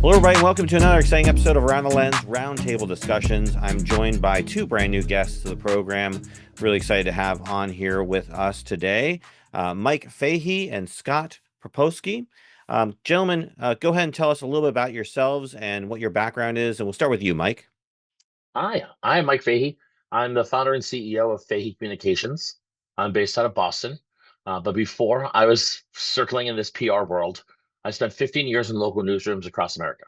Hello, everybody, and welcome to another exciting episode of Around the Lens Roundtable Discussions. I'm joined by two brand new guests to the program. Really excited to have on here with us today, Mike Fahey and Scott Proposki. Gentlemen, go ahead and tell us a little bit about yourselves and what your background is, and we'll start with you, Mike. Hi, I'm Mike Fahey. I'm the founder and CEO of Fahey Communications. I'm based out of Boston. But before I was circling in this PR world, I spent 15 years in local newsrooms across America.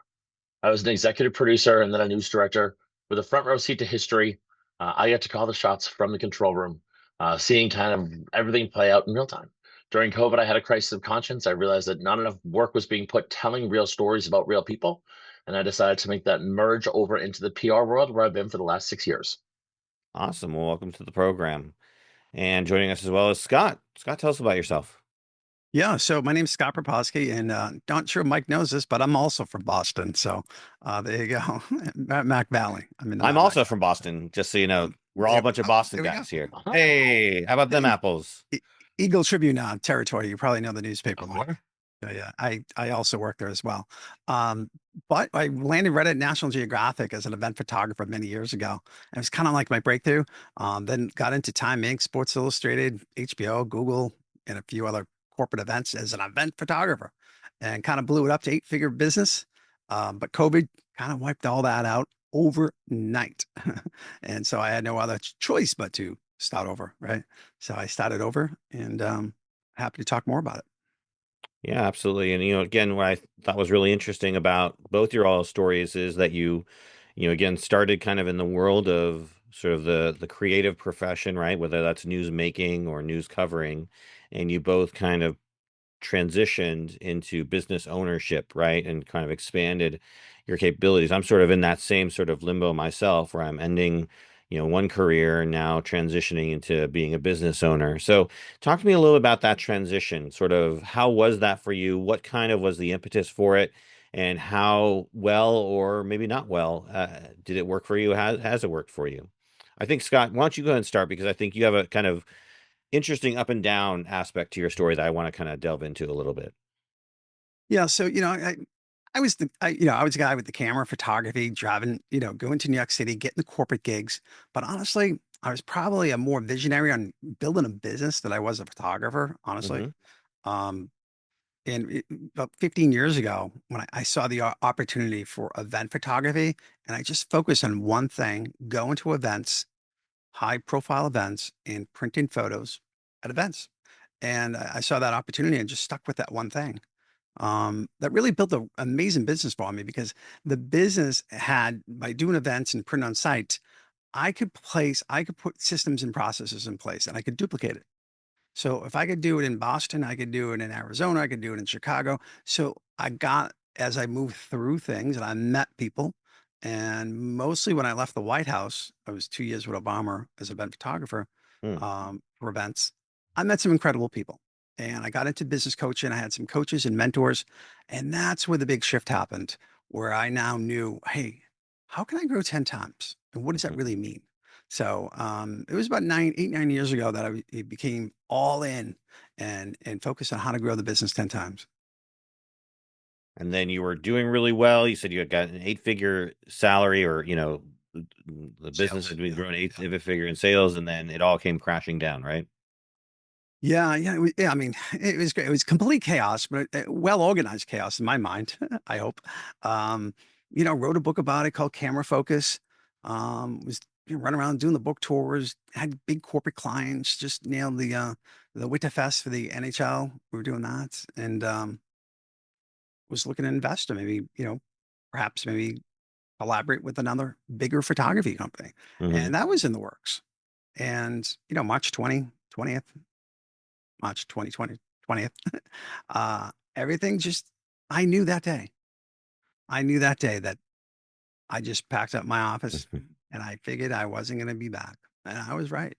I was an executive producer and then a news director with a front row seat to history. I get to call the shots from the control room, seeing kind of everything play out in real time. During COVID, I had a crisis of conscience. I realized that not enough work was being put telling real stories about real people. And I decided to make that merge over into the PR world where I've been for the last 6 years. Awesome. Well, welcome to the program. And joining us as well is Scott. Scott, tell us about yourself. Yeah, so my name's Scott Proposki, and not sure Mike knows this, but I'm also from Boston. So there you go, Mac Valley. I'm in I'm Mac also from Valley. Boston, just so you know. We're all a There, bunch of oh, Boston there we go. guys here. Uh-huh. Hey, how about them The apples? Eagle Tribune territory. You probably know the newspaper, Of Mike. course. Yeah, I also work there as well. Um, but I landed right at National Geographic as an event photographer many years ago. It was kind of like my breakthrough. Then got into Time Inc., Sports Illustrated, HBO, Google, and a few other corporate events as an event photographer, and kind of blew it up to eight-figure business. But COVID kind of wiped all that out overnight, and so I had no other choice but to start over. Right, so I started over, and happy to talk more about it. Yeah, absolutely. And again, what I thought was really interesting about both your all stories is that again, started kind of in the world of sort of the creative profession, right? Whether that's news making or news covering, and you both kind of transitioned into business ownership, right? And kind of expanded your capabilities. I'm sort of in that same sort of limbo myself where I'm ending, one career and now transitioning into being a business owner. So talk to me a little about that transition. Sort of how was that for you? What kind of was the impetus for it? And how well or maybe not well did it work for you? Has it worked for you? I think, Scott, why don't you go ahead and start because I think you have a kind of interesting up and down aspect to your story that I want to kind of delve into a little bit. Yeah, so I was I was a guy with the camera, photography, driving, going to New York City, getting the corporate gigs. But honestly, I was probably a more visionary on building a business than I was a photographer, honestly. Hmm. Um, about 15 years ago, when I saw the opportunity for event photography, and I just focused on one thing, going to events, high profile events, and printing photos at events. And I saw that opportunity and just stuck with that one thing. That really built an amazing business for me because the business had, by doing events and print on site, I could put systems and processes in place and I could duplicate it. So if I could do it in Boston, I could do it in Arizona, I could do it in Chicago. So as I moved through things and I met people, and mostly when I left the White House, I was 2 years with Obama as event photographer Hmm. for events. I met some incredible people and I got into business coaching. I had some coaches and mentors. And that's where the big shift happened, where I now knew, hey, how can I grow 10 times? And what does that Mhm. really mean? So it was about 9 years ago that I became all in and focused on how to grow the business 10 times. And then you were doing really well. You said you had got an eight-figure salary, or the business Sales. had been Yeah. growing eight Yeah. figure in sales, and then it all came crashing down, right? Yeah. Yeah. Yeah. I mean, it was great. It was complete chaos, but well organized chaos in my mind, I hope. Um, wrote a book about it called Camera Focus. Was running around doing the book tours, had big corporate clients, just nailed the Winterfest for the NHL. We were doing that. And was looking to invest or maybe, perhaps maybe collaborate with another bigger photography company. Hmm. And that was in the works. And, March 20th, March 2020, 20th, everything just, I knew that day. I knew that day that I just packed up my office and I figured I wasn't going to be back. And I was right.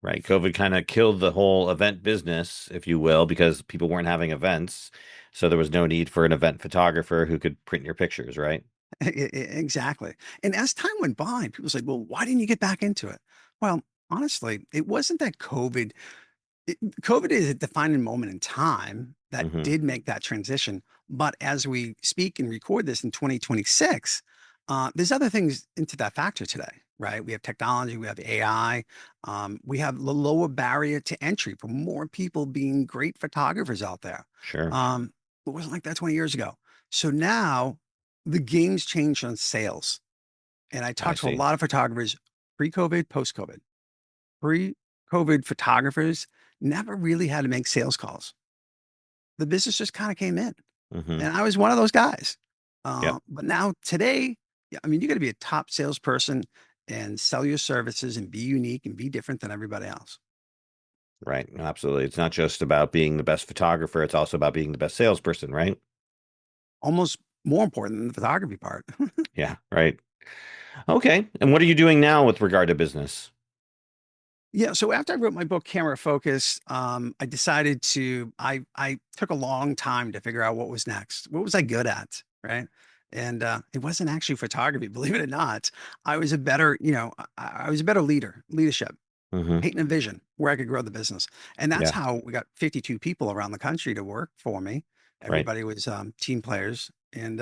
Right. COVID kind of killed the whole event business, if you will, because people weren't having events. So there was no need for an event photographer who could print your pictures, right? Exactly. And as time went by, people said, well, why didn't you get back into it? Well, honestly, it wasn't that COVID COVID is a defining moment in time that Hmm. did make that transition. But as we speak and record this in 2026, there's other things into that factor today, right? We have technology, we have AI, we have the lower barrier to entry for more people being great photographers out there. Sure. Um, it wasn't like that 20 years ago. So now the game's changed on sales. And I I talked to a see. lot of photographers pre-COVID, post-COVID. Pre-COVID photographers never really had to make sales calls. The business just kind of came in, Hmm. and I was one of those guys. Yep. But now today, yeah, I mean, you got to be a top salesperson and sell your services and be unique and be different than everybody else. Right. Absolutely. It's not just about being the best photographer, it's also about being the best salesperson, right? Almost more important than the photography part. Yeah, right. Okay. And what are you doing now with regard to business? Yeah, so after I wrote my book Camera Focus, I decided I took a long time to figure out what was next. What was I good at, right? And it wasn't actually photography, believe it or not. I was a better, I was a better leadership, Hmm. painting a vision where I could grow the business. And that's Yeah, how we got 52 people around the country to work for me. right. Everybody was team players. And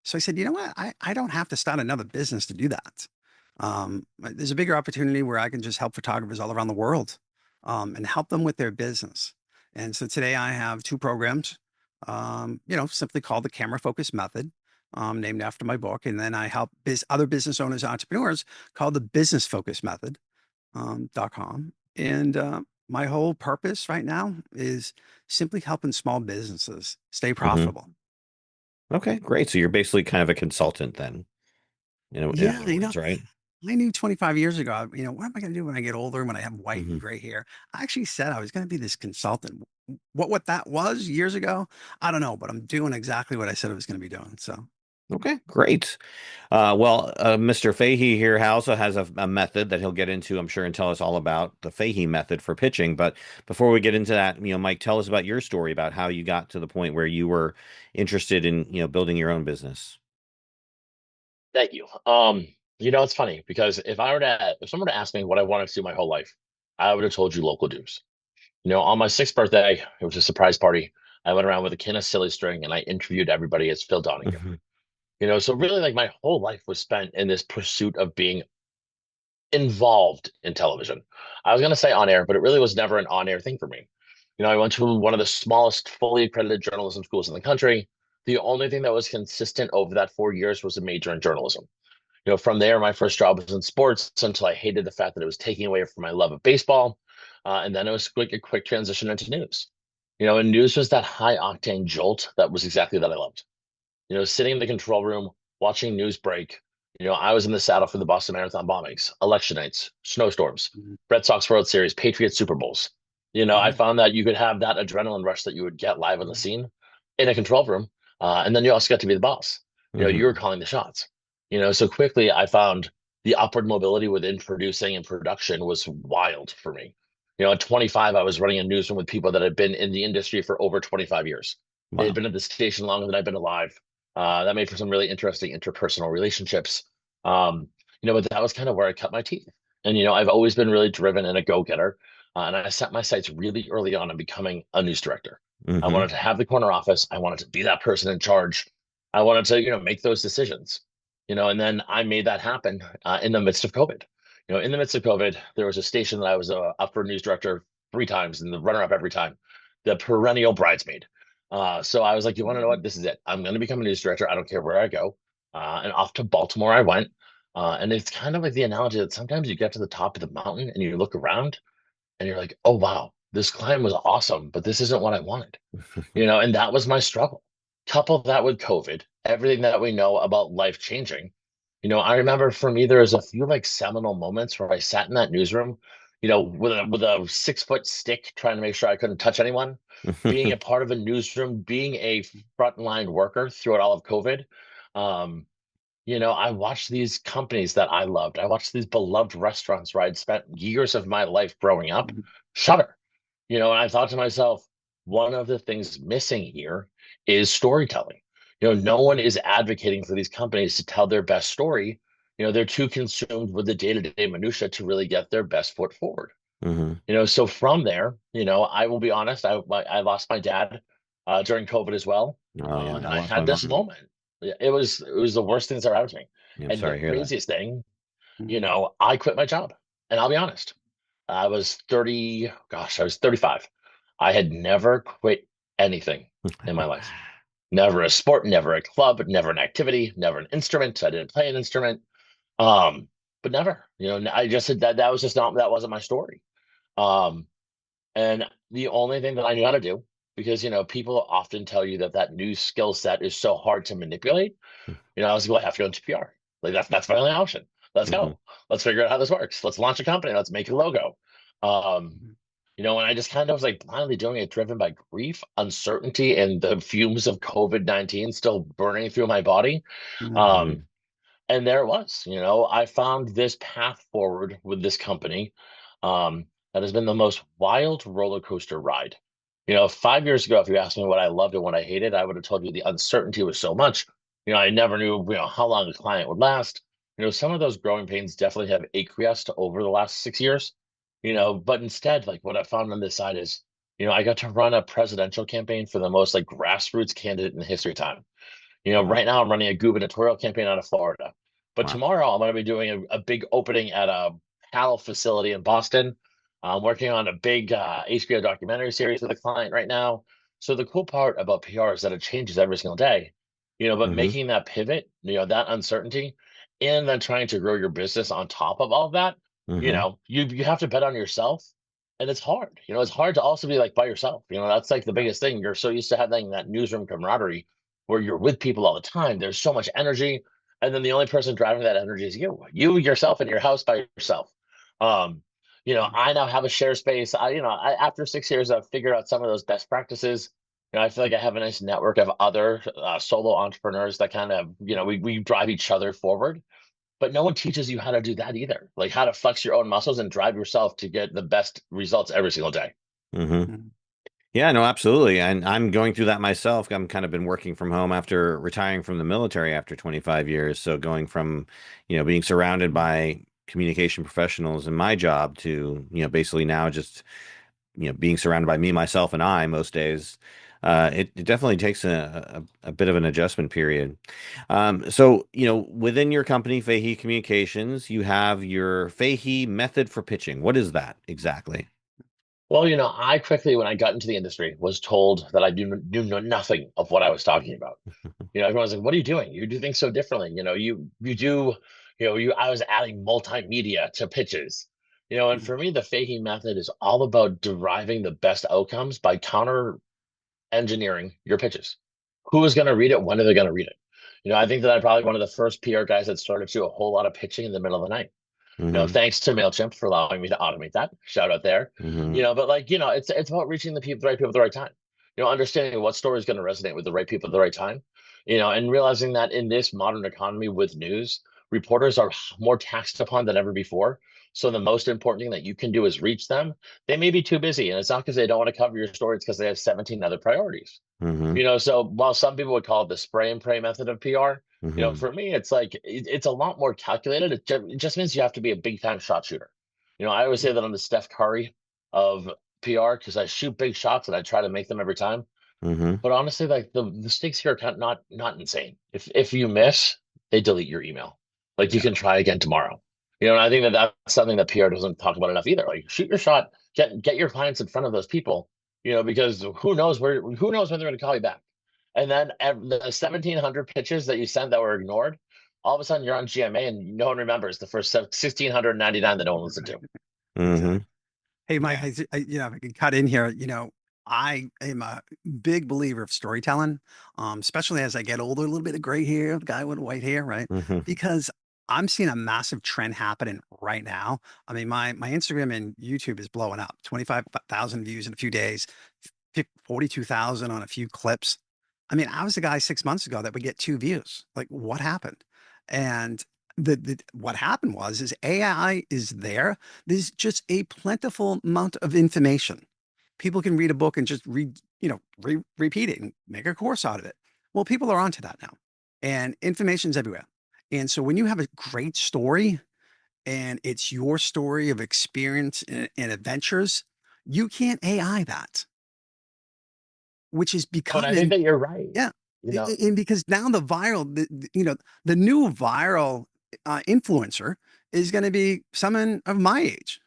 so I said, you know what? I don't have to start another business to do that. There's a bigger opportunity where I can just help photographers all around the world and help them with their business. And so today I have two programs, simply called the Camera Focus Method, named after my book. And then I help other business owners, entrepreneurs called the Business Focus Method .com. And my whole purpose right now is simply helping small businesses stay Hmm. profitable. Okay, great. So you're basically kind of a consultant then, in Yeah, other words, right? I knew 25 years ago, what am I going to do when I get older, when I have white and Hmm. gray hair? I actually said I was going to be this consultant. What that was years ago, I don't know, but I'm doing exactly what I said I was going to be doing. So, Okay, great. Mr. Fahey here also has a method that he'll get into, I'm sure, and tell us all about the Fahey method for pitching. But before we get into that, Mike, tell us about your story about how you got to the point where you were interested in, building your own business. Thank you. It's funny because if someone were to ask me what I wanted to do my whole life, I would have told you local news. On my sixth birthday, it was a surprise party. I went around with a can of silly string and I interviewed everybody as Phil Donahue. Hmm. So really like my whole life was spent in this pursuit of being involved in television. I was going to say on air, but it really was never an on air thing for me. I went to one of the smallest fully accredited journalism schools in the country. The only thing that was consistent over that 4 years was a major in journalism. From there, my first job was in sports until I hated the fact that it was taking away from my love of baseball. And then it was a quick transition into news. And news was that high octane jolt that was exactly that I loved. Sitting in the control room, watching news break. I was in the saddle for the Boston Marathon bombings, election nights, snowstorms, mhm. Red Sox World Series, Patriots Super Bowls. I Yeah. found that you could have that adrenaline rush that you would get live on the scene in a control room. And then you also get to be the boss. You were Hmm. calling the shots. So quickly I found the upward mobility within producing and production was wild for me. At 25, I was running a newsroom with people that had been in the industry for over 25 years. They had Wow. been at the station longer than I've been alive. That made for some really interesting interpersonal relationships. Um, but that was kind of where I cut my teeth. And I've always been really driven and a go-getter. And I set my sights really early on becoming a news director. I Hmm. wanted to have the corner office. I wanted to be that person in charge. I wanted to, make those decisions. And then I made that happen in the midst of COVID. In the midst of COVID, there was a station that I was up for news director 3 times and the runner-up every time, the perennial bridesmaid. So I was like, you want to know what? This is it. I'm going to become a news director. I don't care where I go. And off to Baltimore I went. And it's kind of like the analogy that sometimes you get to the top of the mountain and you look around and you're like, oh, wow, this climb was awesome, but this isn't what I wanted. And that was my struggle. Couple that with COVID, everything that we know about life changing. I remember for me, there was a few like seminal moments where I sat in that newsroom, with a 6 foot stick, trying to make sure I couldn't touch anyone, being a part of a newsroom, being a frontline worker throughout all of COVID. Um, I watched these companies that I loved. I watched these beloved restaurants where I'd spent years of my life growing up shutter. And I thought to myself, one of the things missing here is storytelling. No one is advocating for these companies to tell their best story. They're too consumed with the day-to-day minutia to really get their best foot forward. Mm-hmm. So from there, I will be honest, I lost my dad during COVID as well, Oh, and I I lost my had this mom. moment. It was the worst thing that ever happened to me. Yeah, I'm And sorry the to hear that. craziest thing, Mm. I quit my job. And I'll be honest, I was 30, gosh, I was 35. I had never quit anything in my life. Never a sport, never a club, never an activity, never an instrument. I didn't play an instrument. Um, but never, I just said that was just not, that wasn't my story. Um, and the only thing that I knew how to do, because, people often tell you that that new skill set is so hard to manipulate. I was like, well, I have to go into PR. Like that's my only option. Let's Mm-hmm. go. Let's figure out how this works. Let's launch a company. Let's make a logo. Um, and I just kind of was like blindly doing it, driven by grief, uncertainty, and the fumes of COVID-19 still burning through my body. Mm. Mm-hmm. Um, and there it was. I found this path forward with this company that has been the most wild roller coaster ride. 5 years ago, if you asked me what I loved and what I hated, I would have told you the uncertainty was so much. I never knew, how long a client would last. Some of those growing pains definitely have acquiesced over the last 6 years. But instead, like what I found on this side is, I got to run a presidential campaign for the most like grassroots candidate in the history of time. Wow. Right now I'm running a gubernatorial campaign out of Florida. But Wow. tomorrow I'm going to be doing a big opening at a PAL facility in Boston. I'm working on a big HBO documentary series with a client right now. So the cool part about PR is that it changes every single day. But Mm-hmm. making that pivot, that uncertainty, and then trying to grow your business on top of all of that, Mm-hmm. you have to bet on yourself. And it's hard. It's hard to also be like by yourself. That's like the Yeah. biggest thing. You're so used to having that newsroom camaraderie where you're with people all the time. There's so much energy, and then the only person driving that energy is you yourself in your house by yourself. Um, I now have a share space. After 6 years, I've figured out some of those best practices. I feel like I have a nice network of other solo entrepreneurs that kind of, we drive each other forward. But no one teaches you how to do that either, like how to flex your own muscles and drive yourself to get the best results every single day. Mm-hmm. Mm. Yeah, no, absolutely. And I'm going through that myself. I'm kind of been working from home after retiring from the military after 25 years. So going from, being surrounded by communication professionals in my job to, basically now just, being surrounded by me, myself, and I most days. It definitely takes a bit of an adjustment period. So, within your company, Fahey Communications, you have your Fahey method for pitching. What is that exactly? Well, I quickly, when I got into the industry, was told that I knew nothing of what I was talking about. Everyone's like, "What are you doing? You do things so differently. You do, I was adding multimedia to pitches. And Mm. for me, the Fahey method is all about deriving the best outcomes by counter engineering your pitches. Who is going to read it? When are they going to read it? I think that I'm probably one of the first PR guys that started to do a whole lot of pitching in the middle of the night. Mm-hmm. Thanks to MailChimp for allowing me to automate that. Shout out there. Mm-hmm. But like, it's about reaching the right people at the right time. Understanding what story is going to resonate with the right people at the right time. And realizing that in this modern economy with news, reporters are more taxed upon than ever before. So the most important thing that you can do is reach them. They may be too busy, and it's not because they don't want to cover your story, it's because they have 17 other priorities. Mm-hmm. So while some people would call it the spray and pray method of PR, Mm-hmm. for me, it's like it's a lot more calculated. It just means you have to be a big time shot shooter. I always say that I'm the Steph Curry of PR because I shoot big shots and I try to make them every time. Mm-hmm. But honestly, like the stakes here are kind of not insane. If you miss, they delete your email. Like you Yeah. can try again tomorrow. And I think that that's something that PR doesn't talk about enough either. Like shoot your shot, get your clients in front of those people. Because who knows when they're going to call you back. And then the 1,700 pitches that you sent that were ignored, all of a sudden you're on GMA and no one remembers the first 1,699 that no one listened to. Exactly. Mm-hmm. Hey, Mike, Yeah. if I can cut in here, I am a big believer of storytelling, especially as I get older, a little bit of gray hair, the guy with white hair, right? Mm-hmm. Because I'm seeing a massive trend happening right now. I mean, my Instagram and YouTube is blowing up, 25,000 views in a few days, 42,000 on a few clips. I mean, I was the guy 6 months ago that would get 2 views. Like, what happened? And what happened is AI is there. There's just a plentiful amount of information. People can read a book and just repeat it and make a course out of it. Well, people are onto that now, and information's everywhere. And so when you have a great story, and it's your story of experience and adventures, you can't AI that, which is Oh, and I think becoming, that you're right. yeah. You know, And because now the new viral influencer is going to be someone of my age.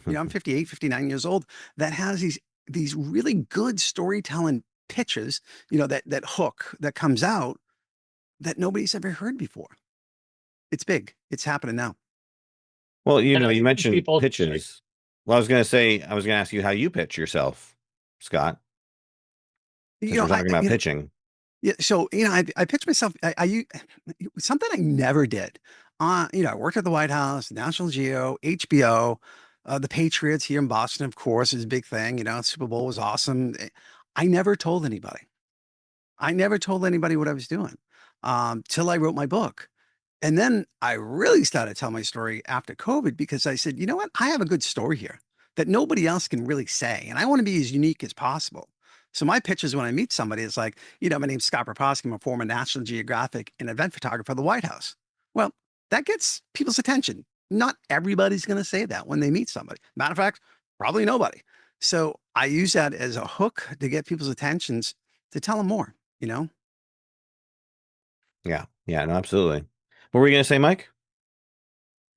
I'm 58, 59 years old that has these really good storytelling pitches, that hook that comes out that nobody's ever heard before. It's big. It's happening now. Well, and I you think that mentioned people, sorry, pitches. Well, I was going to say, I was going to ask you how you pitch yourself, Scott, You since know, we're talking about pitching. yeah. So, I pitch myself. Something I never did. I worked at the White House, National Geo, HBO, the Patriots here in Boston, of course, is a big thing. Super Bowl was awesome. I never told anybody. I never told anybody what I was doing till I wrote my book. And then I really started telling my story after COVID because I said, you know what? I have a good story here that nobody else can really say. And I want to be as unique as possible. So my pitches when I meet somebody is like, my name's Scott Proposki. I'm a former National Geographic and event photographer for the White House. Well, that gets people's attention. Not everybody's going to say that when they meet somebody. Matter of fact, probably nobody. So I use that as a hook to get people's attentions to tell them more, you know? Yeah. Yeah, no, absolutely. What were you going to say, Mike?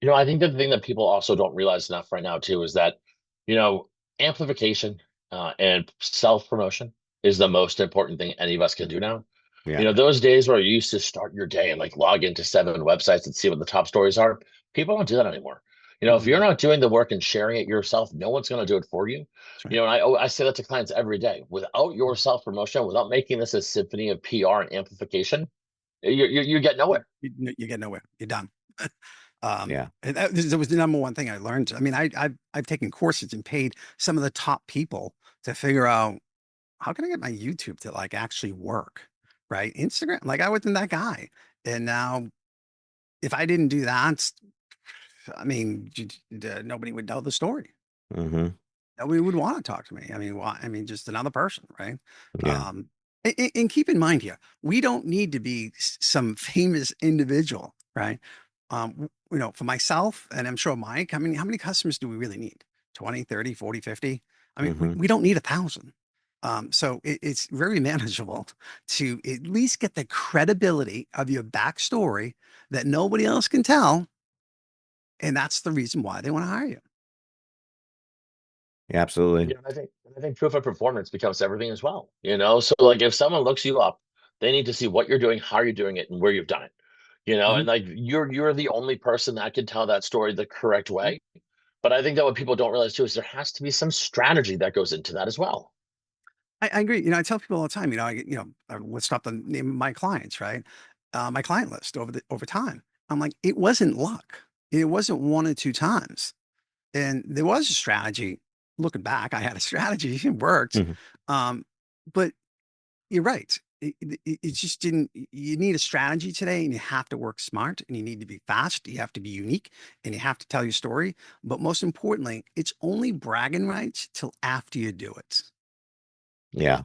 I think the thing that people also don't realize enough right now too is that, you know, amplification and self-promotion is the most important thing any of us can do now. Yeah. Those days where you used to start your day and like log into 7 websites and see what the top stories are, people don't do that anymore. If you're Mhm. not doing the work and sharing it yourself, no one's going to do it for you. That's right. And I say that to clients every day. Without your self-promotion, without making this a symphony of PR and amplification, you get You, nowhere. you get nowhere. You're done. Yeah. And that was the number one thing I learned. I mean, I've taken courses and paid some of the top people to figure out how can I get my YouTube to like actually work, right? Instagram, like I wasn't that guy, and now if I didn't do that, I mean, nobody would know the story. Hmm. Nobody would want to talk to me. I mean, why? I mean, just another person, right? Yeah. Um, and keep in mind here, we don't need to be some famous individual, right? For myself, and I'm sure Mike, I mean, how many customers do we really need? 20, 30, 40, 50? I mean, we, Hmm. we don't need 1,000. So it's very manageable to at least get the credibility of your backstory that nobody else can tell. And that's the reason why they want to hire you. Yeah, absolutely. I think proof of performance becomes everything as well. So like if someone looks you up, they need to see what you're doing, how you're doing it, and where you've done it. And Mhm. like you're the only person that can tell that story the correct way. But I think that what people don't realize too is there has to be some strategy that goes into that as well. I agree. I tell people all the time, let's stop the name of my clients, right? My client list over time. I'm like, it wasn't luck. It wasn't one or two times. And there was a strategy. Looking back, I had a strategy. It worked. Hmm. Um, but you're right. It just didn't. You need a strategy today, and you have to work smart, and you need to be fast. You have to be unique, and you have to tell your story. But most importantly, it's only bragging rights till after you do it. Yeah.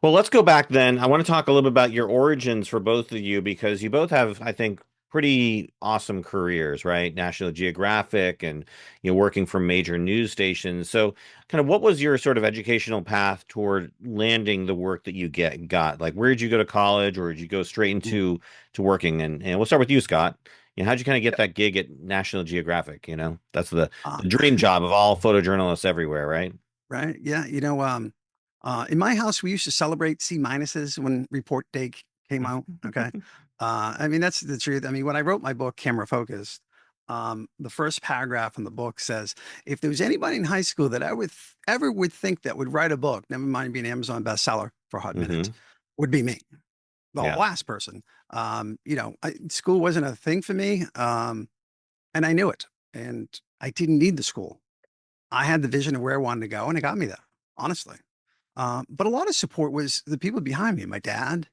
Well, let's go back then. I want to talk a little bit about your origins for both of you because you both have, I think, pretty awesome careers, right? National Geographic and working for major news stations. So, kind of what was your sort of educational path toward landing the work that you got? Like, where did you go to college, or did you go straight into working? And we'll start with you, Scott. How'd you kind of get that gig at National Geographic? That's Uh, the dream job of all photojournalists everywhere, right? right. Yeah. In my house, we used to celebrate C minuses when report day came out. Okay. I mean, that's the truth. I mean, when I wrote my book, Camera Focused, the first paragraph in the book says, if there was anybody in high school that I would ever would think that would write a book, never mind being an Amazon bestseller for a hot minute, Hmm. would be me, the Yeah. last person. School wasn't a thing for me. And I knew it, and I didn't need the school. I had the vision of where I wanted to go, and it got me there, honestly. But a lot of support was the people behind me. My dad.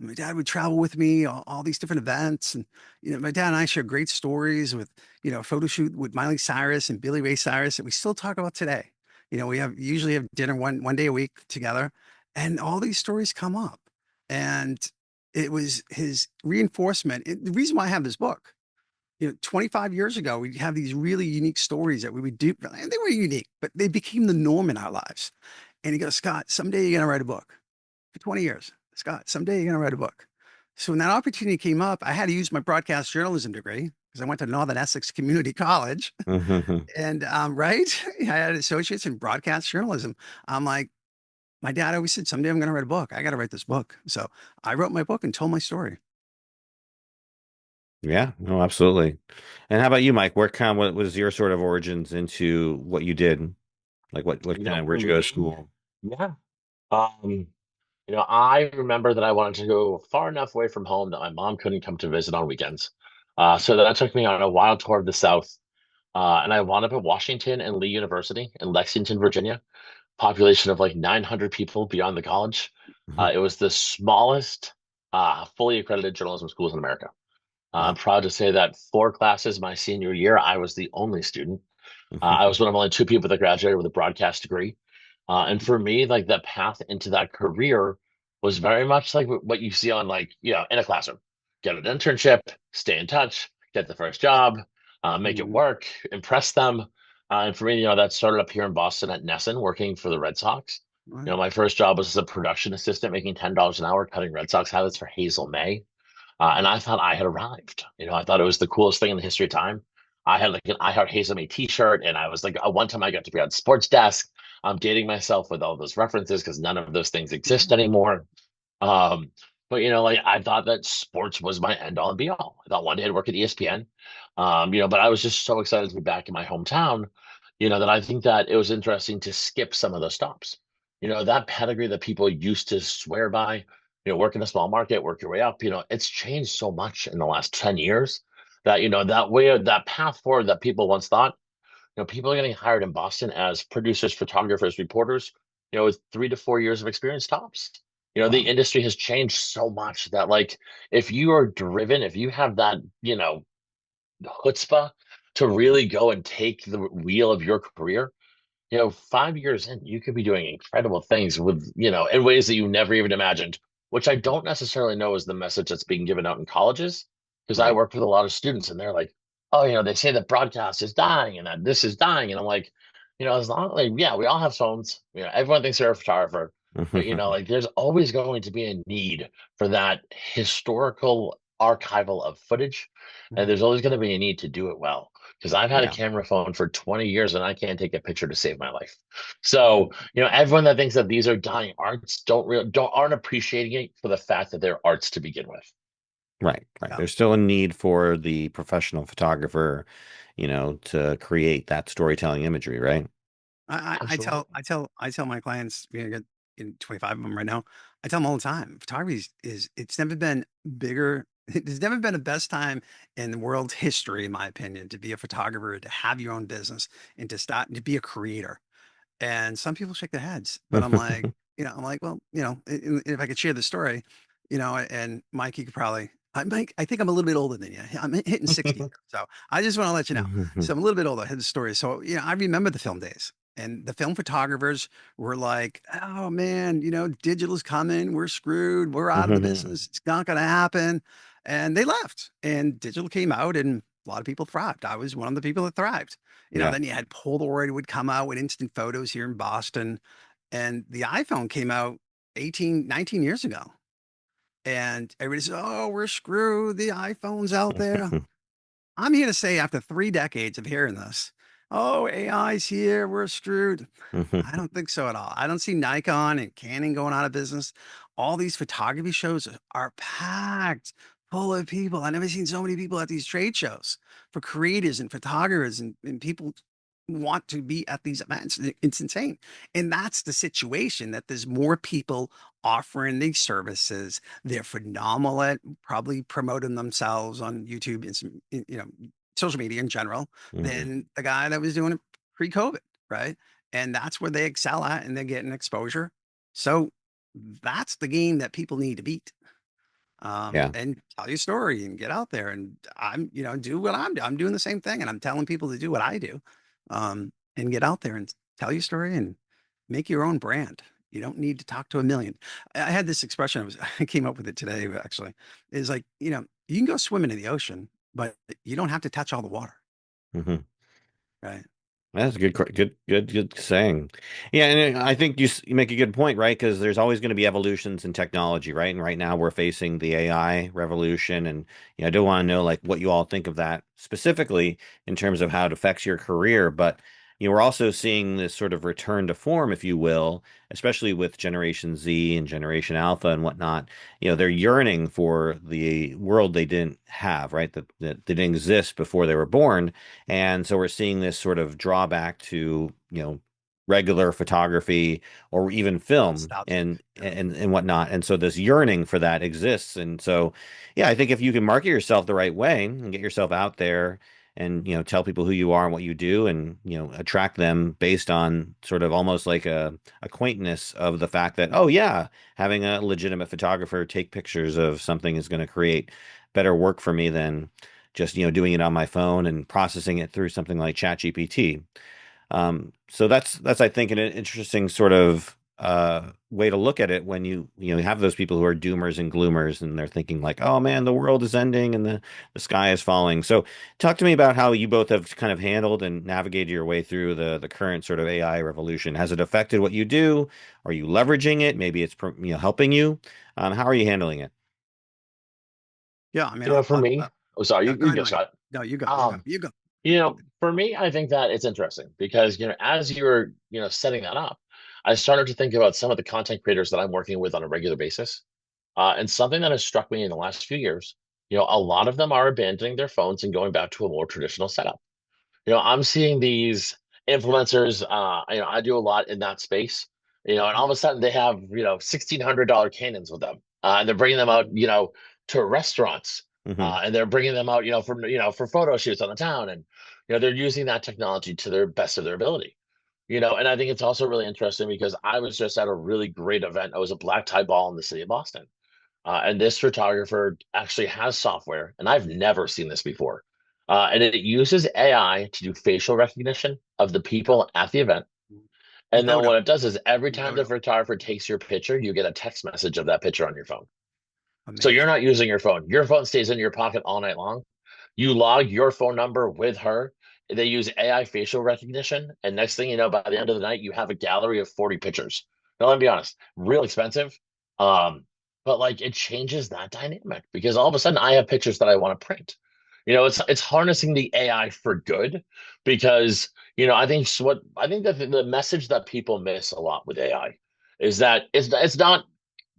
My dad would travel with me all these different events, and my dad and I share great stories with a photo shoot with Miley Cyrus and Billy Ray Cyrus that we still talk about today. We usually have dinner one day a week together, and all these stories come up. And it was his reinforcement. The reason why I have this book 25 years ago, we'd have these really unique stories that we would do. And they were unique, but they became the norm in our lives. And he goes, Scott, someday you're going to write a book. For 20 years, Scott, someday you're going to write a book. So when that opportunity came up, I had to use my broadcast journalism degree because I went to Northern Essex Community College. And right, I had associates in broadcast journalism. I'm like, my dad always said, someday I'm going to write a book. I got to write this book. So I wrote my book and told my story. Yeah, no, absolutely. And how about you, Mike? What was your sort of origins into what you did? Like For where'd you go to me, school? yeah. Um, I remember that I wanted to go far enough away from home that my mom couldn't come to visit on weekends. So that took me on a wild tour of the South. And I wound up at Washington and Lee University in Lexington, Virginia. Population of like 900 people beyond the college. It was the smallest fully accredited journalism schools in America. I'm Wow. proud to say that 4 classes my senior year, I was the only student. I was one of only 2 people that graduated with a broadcast degree. And for me, like the path into that career was very much like what you see on like, in a classroom. Get an internship, stay in touch, get the first job, make it Mhm. work, impress them. And for me, that started up here in Boston at Nesson, working for the Red Sox. Right. My first job was as a production assistant, making $10 an hour, cutting Red Sox highlights for Hazel May. And Wow. I thought I had arrived. I thought it was the coolest thing in the history of time. I had like an I Heart Hazemi t-shirt, and I was like, one time I got to be on sports desk. I'm dating myself with all those references because none of those things exist anymore. Um, but like I thought that sports was my end all and be all. I thought one day I'd work at ESPN. But I was just so excited to be back in my hometown, that I think that it was interesting to skip some of those stops. That pedigree that people used to swear by, work in a small market, work your way up, it's changed so much in the last 10 years that, that path forward that people once thought, people are getting hired in Boston as producers, photographers, reporters, with 3 to 4 years of experience tops. The Wow. industry has changed so much that, like, if you are driven, if you have that, chutzpah to really go and take the wheel of your career, 5 years in, you could be doing incredible things with, in ways that you never even imagined, which I don't necessarily know is the message that's being given out in colleges. Because I Right. work with a lot of students and they're like, oh, they say that broadcast is dying and that this is dying. And I'm like, as long like, yeah, we all have phones. Everyone thinks they're a photographer. But, like there's always going to be a need for that historical archival of footage. And Mhm. there's always going to be a need to do it well because I've had a Yeah. camera phone for 20 years and I can't take a picture to save my life. So, everyone that thinks that these are dying arts aren't appreciating it for the fact that they're arts to begin with. Right, right. Yeah. There's still a need for the professional photographer, to create that storytelling imagery, right? Absolutely. I tell my clients, I got 25 of them right now. I tell them all the time, photography it's never been bigger. There's never been a best time in the world's history, in my opinion, to be a photographer, to have your own business, and to start to be a creator. And some people shake their heads, but I'm like, I'm like, well, if I could share the story, and Mike, you could probably, Mike, I think I'm a little bit older than you. I'm hitting 60 here. So I just want to let you know. So I'm a little bit older. I had the story. So, I remember the film days, and the film photographers were like, oh man, digital's coming. We're screwed. We're out of the business. It's not going to happen. And they left, and digital came out, and a lot of people thrived. I was one of the people that thrived. Yeah. Then you had Polaroid would come out with instant photos here in Boston. And the iPhone came out 18, 19 years ago. And everybody says, oh, we're screwed. The iPhone's out there. I'm here to say, after 3 decades of hearing this, oh, AI's here. We're screwed. I don't think so at all. I don't see Nikon and Canon going out of business. All these photography shows are packed full of people. I've never seen so many people at these trade shows for creators and photographers, and people want to be at these events. It's insane. And that's the situation, that there's more people offering these services. They're phenomenal at probably promoting themselves on YouTube and some, social media in general, than the guy that was doing it pre-COVID, right? And that's where they excel at, and they're getting exposure. So that's the game that people need to beat. Yeah. And tell your story and get out there. And do what I'm doing the same thing. And I'm telling people to do what I do. And get out there and tell your story and make your own brand. You don't need to talk to a million. I had this expression, I came up with it today, actually, is like, you can go swimming in the ocean, but you don't have to touch all the water, Hmm. right? That's a good saying. Yeah, and I think you make a good point, right? Because there's always going to be evolutions in technology, right? And right now we're facing the AI revolution, and I do want to know like what you all think of that specifically in terms of how it affects your career. But we're also seeing this sort of return to form, if you will, especially with Generation Z and Generation Alpha and whatnot. They're yearning for the world they didn't have, right? That didn't exist before they were born. And so we're seeing this sort of drawback to, regular photography or even film Nostalgic. and whatnot. And so this yearning for that exists. And so, yeah, I think if you can market yourself the right way and get yourself out there and, tell people who you are and what you do and, attract them based on sort of almost like a acquaintance of the fact that, oh yeah, having a legitimate photographer take pictures of something is going to create better work for me than just doing it on my phone and processing it through something like ChatGPT. So that's I think an interesting sort of way to look at it when you have those people who are doomers and gloomers and they're thinking like, oh man, the world is ending and the sky is falling. So talk to me about how you both have kind of handled and navigated your way through the current sort of AI revolution. Has it affected what you do? Are you leveraging it? Maybe it's helping you. How are you handling it? Yeah, I mean, For me, oh, sorry, yeah, go you ahead, go, Mike. Scott. No, you go, you go, Um, you go. for me, I think that it's interesting because, as you're, setting that up, I started to think about some of the content creators that I'm working with on a regular basis. And something that has struck me in the last few years, a lot of them are abandoning their phones and going back to a more traditional setup. I'm seeing these influencers, I do a lot in that space, and all of a sudden they have, $1,600 cannons with them. And they're bringing them out, to restaurants. Hmm. And they're bringing them out, for photo shoots on the town. And, they're using that technology to their best of their ability. And I think it's also really interesting because I was just at a really great event. I was a black tie ball in the city of Boston. And this photographer actually has software, and I've never seen this before. And it uses AI to do facial recognition of the Yeah. people at the event. And then Voto, what it does is every time the voto. photographer takes your picture, you get a text message of that picture on your phone. So you're Amazing. not using your phone. Your phone stays in your pocket all night long. You log your phone number with her. They use AI facial recognition. And next thing you know, by the end of the night, you have a gallery of 40 pictures. Now, let me be honest, real expensive. Um, but like it changes that dynamic because all of a sudden I have pictures that I want to print. It's harnessing the AI for good because, I think that the message that people miss a lot with AI is that it's not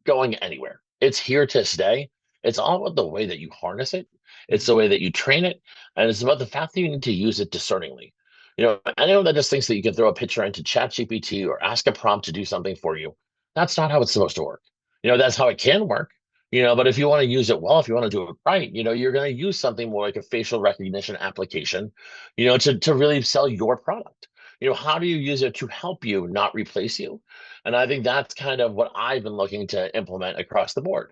going anywhere. It's here to stay. It's all about the way that you harness it. It's the way that you train it, and it's about the fact that you need to use it discerningly. Anyone that just thinks that you can throw a picture into ChatGPT or ask a prompt to do something for you, that's not how it's supposed to work. That's how it can work. But if you want to use it well, if you want to do it right, you're going to use something more like a facial recognition application, to really sell your product. How do you use it to help you, not replace you? And I think that's kind of what I've been looking to implement across the board.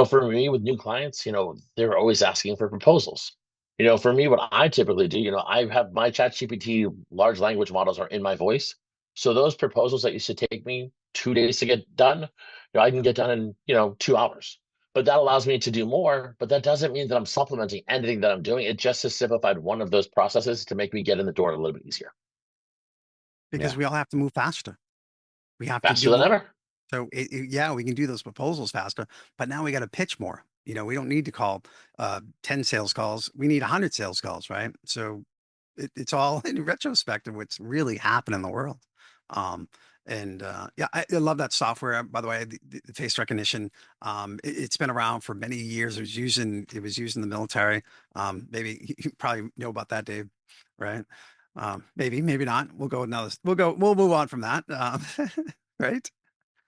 For me with new clients, they're always asking for proposals. For me, what I typically do, I have my ChatGPT large language models are in my voice. So those proposals that used to take me 2 days to get done, I can get done in, 2 hours. But that allows me to do more, but that doesn't mean that I'm supplementing anything that I'm doing. It just has simplified one of those processes to make me get in the door a little bit easier, Because Yeah. we all have to move faster. We have to faster do than more. ever. So yeah, we can do those proposals faster, but now we got to pitch more. We don't need to call 10 sales calls. We need 100 sales calls, right? So it's all in retrospect of what's really happened in the world. Um, and yeah, I love that software. By the way, the face recognition. It's been around for many years. It was used in the military. Maybe you probably know about that, Dave, right? Maybe not. We'll go another. We'll move on from that. Right.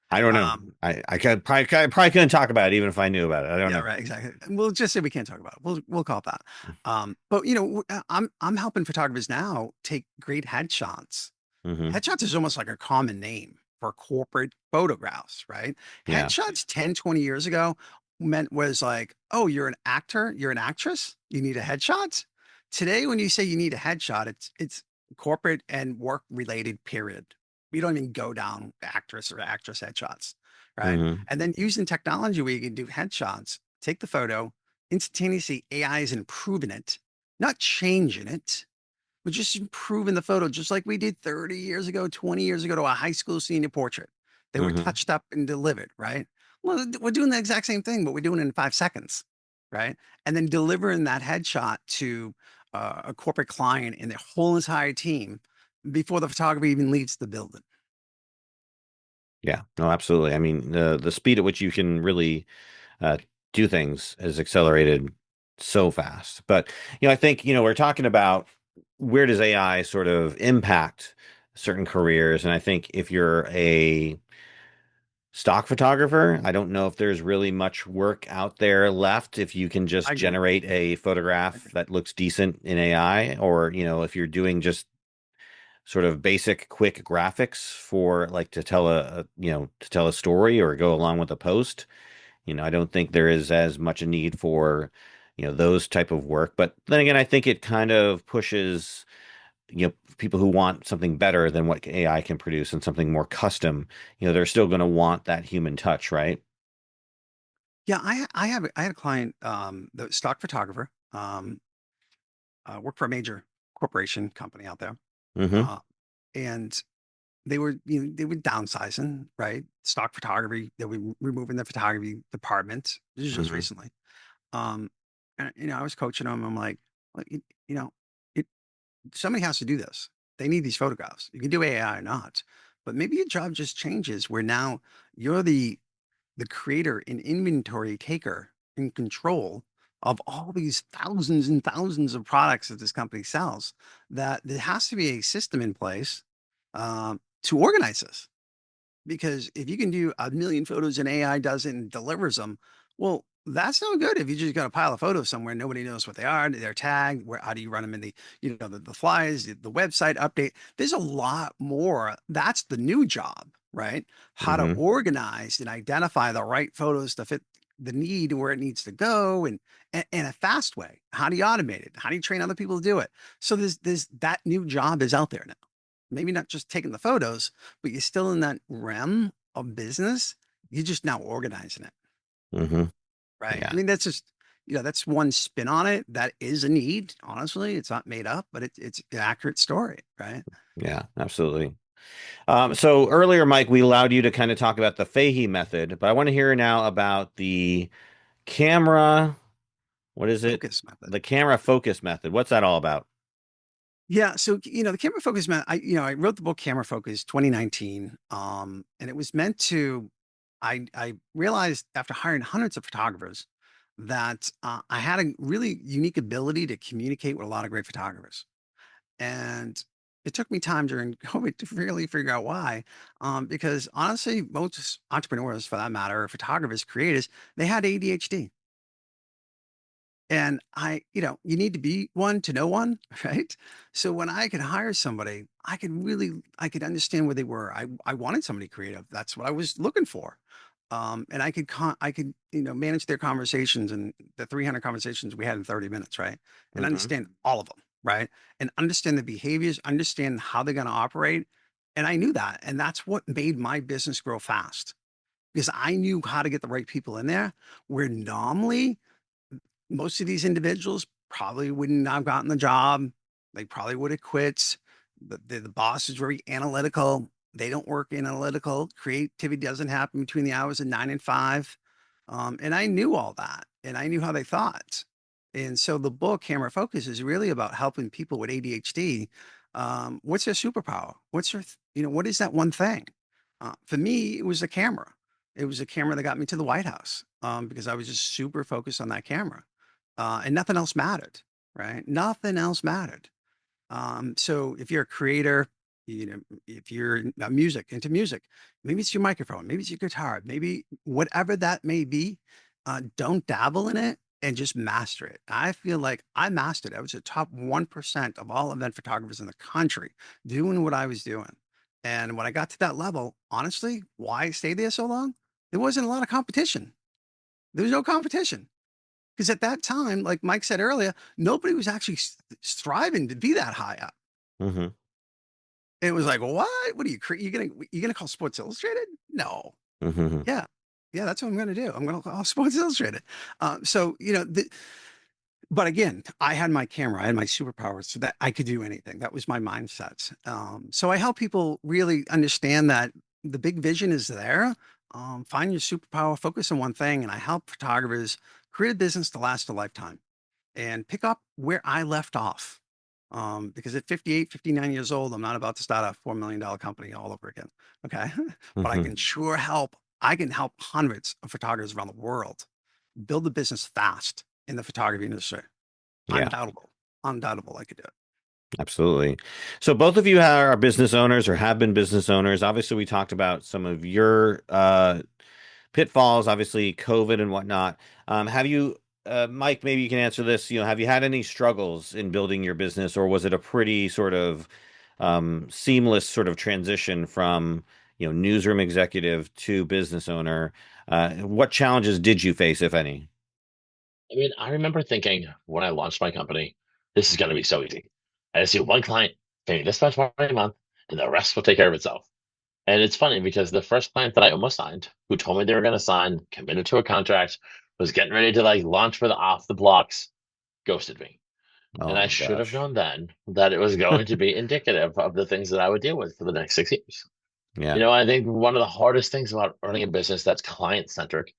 I don't know. Um, I probably couldn't talk about it even if I knew about it. I don't yeah, know. right, exactly. We'll just say we can't talk about it. We'll call it that. But I'm helping photographers now take great headshots. Hmm. Headshots is almost like a common name for corporate photographs, right? Yeah. Headshots 10, 20 years ago meant was like, oh, you're an actor, you're an actress, you need a headshot. Today, when you say you need a headshot, it's corporate and work related, period. We don't even go down actress or actress headshots, right? Hmm. And then using technology where you can do headshots, take the photo, instantaneously AI is improving it, not changing it, but just improving the photo, just like we did 30 years ago, 20 years ago to a high school senior portrait. They were Hmm. touched up and delivered, right? Well, we're doing the exact same thing, but we're doing it in 5 seconds, right? And then delivering that headshot to a corporate client and their whole entire team before the photographer even leaves the building. Yeah, no, absolutely. I mean, the speed at which you can really uh, do things has accelerated so fast. But I think we're talking about where does AI sort of impact certain careers, and I think if you're a stock photographer, I don't know if there's really much work out there left if you can I just agree. generate a I photograph agree. that looks decent in AI, or if you're doing just sort of basic quick graphics for like to tell to tell a story or go along with a post. I don't think there is as much a need for, those type of work. But then again, I think it kind of pushes, people who want something better than what AI can produce and something more custom, they're still going to want that human touch, right? Yeah, I had a client, the stock photographer, worked for a major corporation company out there, Mm-hmm. uh, and they were downsizing, right? Stock photography, they were removing the photography department. This is just Mm-hmm. recently. Um, and I was coaching them. I'm like, "Look, you know, it somebody has to do this. They need these photographs. You can do AI or not, but maybe your job just changes where now you're the creator and inventory taker in control of all these thousands and thousands of products that this company sells, that there has to be a system in place to organize this. Because if you can do a million photos and AI does it and delivers them, well, that's no good if you just got a pile of photos somewhere, nobody knows what they are, they're tagged, where how do you run them in the, the flyers, the website update. There's a lot more. That's the new job, right? How to Mm-hmm. organize and identify the right photos to fit the need where it needs to go and in a fast way. How do you automate it? How do you train other people to do it? So there's that new job is out there now. Maybe not just taking the photos, but you're still in that realm of business. You're just now organizing it, Mm-hmm. right? I Yeah. mean, that's just, that's one spin on it. That is a need. Honestly, it's not made up, but it's an accurate story, right? Yeah, absolutely. So earlier, Mike, we allowed you to kind of talk about the Fahey method, but I want to hear now about the camera. What is it? Focus method. The camera focus method. What's that all about? Yeah. So, the camera focus method, I wrote the book Camera Focus 2019. And it was meant to, I realized after hiring hundreds of photographers that I had a really unique ability to communicate with a lot of great photographers. And it took me time during COVID to really figure out why. Because honestly, most entrepreneurs, for that matter, photographers, creators, they had ADHD. And you need to be one to know one, right? So when I could hire somebody, I could understand where they were. I wanted somebody creative. That's what I was looking for. And I could, manage their conversations and the 300 conversations we had in 30 minutes, right? And Hmm. understand all of them, right? And understand the behaviors, understand how they're going to operate. And I knew that. And that's what made my business grow fast because I knew how to get the right people in there where normally most of these individuals probably wouldn't have gotten the job. They probably would have quit. The boss is very analytical. They don't work analytical. Creativity doesn't happen between the hours of 9 and 5. And I knew all that and I knew how they thought. And so the book, Camera Focus, is really about helping people with ADHD. What's their superpower? What is that one thing? For me, it was a camera. It was a camera that got me to the White House because I was just super focused on that camera and nothing else mattered, right? Nothing else mattered. So if you're a creator, if you're into music, maybe it's your microphone, maybe it's your guitar, maybe whatever that may be, don't dabble in it and just master it. I feel like I mastered it. I was the top 1% of all event photographers in the country doing what I was doing. And when I got to that level, honestly, why I stayed there so long? There wasn't a lot of competition. There was no competition. Because at that time, like Mike said earlier, nobody was actually striving to be that high up. Hmm. It was like, what? What are you? You gonna call Sports Illustrated? No. Hmm. Yeah. Yeah, that's what I'm going to do. I'll Sports Illustrated. So, but again, I had my camera, I had my superpowers so that I could do anything. That was my mindset. So I help people really understand that the big vision is there. Find your superpower, focus on one thing, and I help photographers create a business to last a lifetime and pick up where I left off. Because at 58, 59 years old, I'm not about to start a $4 million company all over again. Okay. But I Hmm. can sure help. I can help hundreds of photographers around the world build a business fast in the photography industry. Yeah. Undoubtable. Undoubtable, I could do it. Absolutely. So both of you are business owners or have been business owners. Obviously, we talked about some of your pitfalls, obviously COVID and whatnot. Have you, Mike, maybe you can answer this. Have you had any struggles in building your business, or was it a pretty sort of seamless sort of transition from, newsroom executive to business owner? What challenges did you face, if any? I mean, I remember thinking when I launched my company, this is going to be so easy. I just see one client paying this much money a month, and the rest will take care of itself. And it's funny because the first client that I almost signed, who told me they were going to sign, committed to a contract, was getting ready to like launch for the off the blocks, ghosted me. And Oh I my should have gosh. known then that it was going to be indicative of the things that I would deal with for the next 6 years. Yeah. I think one of the hardest things about running a business that's client centric,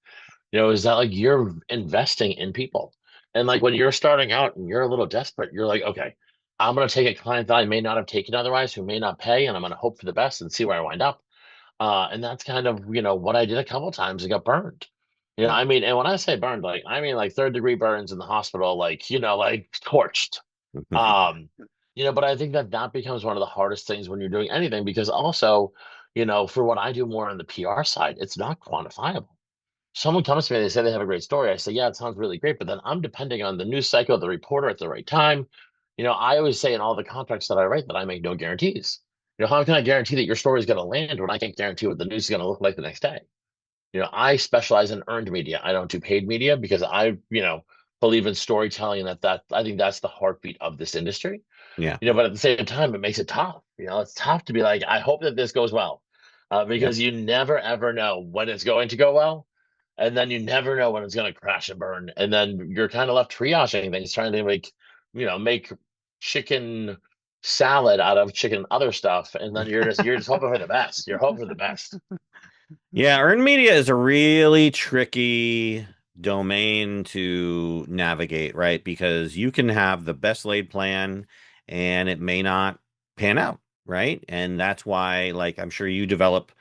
is that like you're investing in people. And like when you're starting out and you're a little desperate, you're like, okay, I'm going to take a client that I may not have taken otherwise, who may not pay, and I'm going to hope for the best and see where I wind up. And that's kind of, what I did a couple times and got burned. Yeah. I mean, and when I say burned, like, I mean, like third-degree burns in the hospital, like, like torched. Um, but I think that that becomes one of the hardest things when you're doing anything because also, for what I do more on the PR side, it's not quantifiable. Someone comes to me, they say they have a great story. I say, yeah, it sounds really great, but then I'm depending on the news cycle, the reporter at the right time. I always say in all the contracts that I write that I make no guarantees. How can I guarantee that your story is going to land when I can't guarantee what the news is going to look like the next day? I specialize in earned media. I don't do paid media because I believe in storytelling and that I think that's the heartbeat of this industry. Yeah. But at the same time, it makes it tough. It's tough to be like, I hope that this goes well, Yeah. because you never ever know when it's going to go well, and then you never know when it's going to crash and burn, and then you're kind of left triaging things, trying to make chicken salad out of chicken other stuff, and then you're just hoping for the best. You're hoping for the best. Yeah, earned media is a really tricky domain to navigate, right? Because you can have the best laid plan and it may not pan out, right? And that's why, like, I'm sure you develop,